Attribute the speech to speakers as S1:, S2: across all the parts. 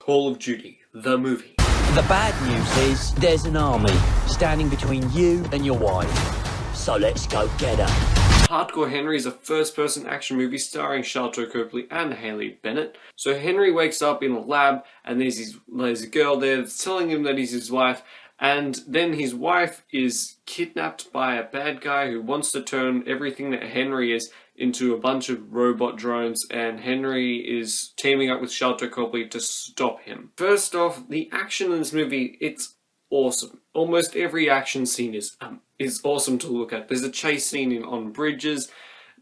S1: Call of Duty, the movie.
S2: The bad news is there's an army standing between you and your wife. So let's go get her.
S1: Hardcore Henry is a first-person action movie starring Sharlto Copley and Haley Bennett. So Henry wakes up in a lab and there's a girl there that's telling him that he's his wife, and then his wife is kidnapped by a bad guy who wants to turn everything that Henry is into a bunch of robot drones, and Henry is teaming up with Sharlto Copley to stop him. First off, the action in this movie, it's awesome. Almost every action scene is awesome to look at. There's a chase scene on bridges.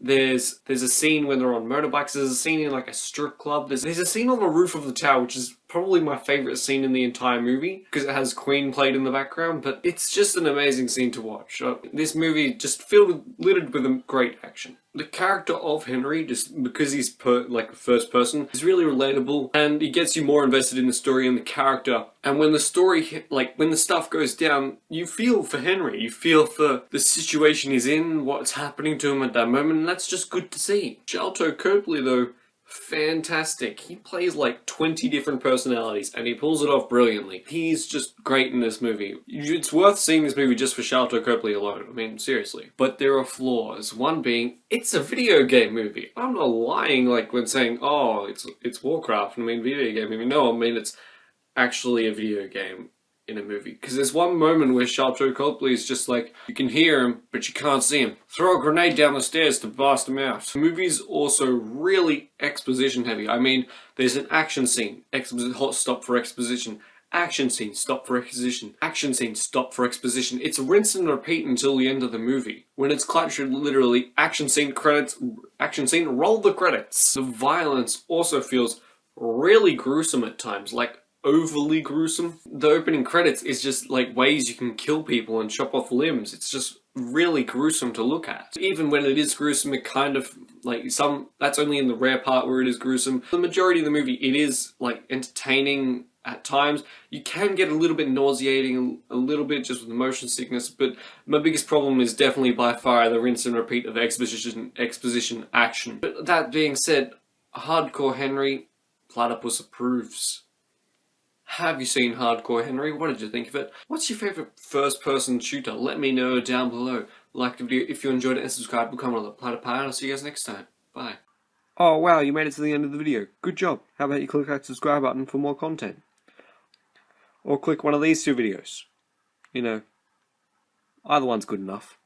S1: There's a scene when they're on motorbikes. There's a scene in like a strip club. There's a scene on the roof of the tower, which is probably my favourite scene in the entire movie because it has Queen played in the background. But it's just an amazing scene to watch. This movie just littered with great action. The character of Henry, just because he's like a first person, is really relatable, and he gets you more invested in the story and the character. And when the story, when the stuff goes down, you feel for Henry. You feel for the situation he's in, what's happening to him at that moment, and that's just good to see. Sharlto Copley, though, fantastic. He plays like 20 different personalities and he pulls it off brilliantly. He's just great in this movie. It's worth seeing this movie just for Sharlto Copley alone. I mean, seriously. But there are flaws. One being, it's a video game movie. I'm not lying when saying, oh, it's Warcraft. I mean, video game movie. No, I mean, it's actually a video game in a movie. Because there's one moment where Sharlto Copley is just like, you can hear him, but you can't see him. Throw a grenade down the stairs to blast him out. The movie's also really exposition heavy. I mean, there's an action scene, stop for exposition. Action scene, stop for exposition. Action scene, stop for exposition. It's rinse and repeat until the end of the movie. When it's quite literally, action scene, credits, action scene, roll the credits. The violence also feels really gruesome at times, overly gruesome. The opening credits is just ways you can kill people and chop off limbs. It's just really gruesome to look at. Even when it is gruesome, it kind of that's only in the rare part where it is gruesome. The majority of the movie, it is entertaining at times. You can get a little bit nauseating, a little bit just with the motion sickness, but my biggest problem is definitely by far the rinse and repeat of exposition action. But that being said, Hardcore Henry, Platypus approves. Have you seen Hardcore Henry? What did you think of it? What's your favourite first-person shooter? Let me know down below. Like the video if you enjoyed it and subscribe. Become one of the Platypus, and I'll see you guys next time. Bye. Oh wow, you made it to the end of the video. Good job. How about you click that subscribe button for more content? Or click one of these two videos. You know, either one's good enough.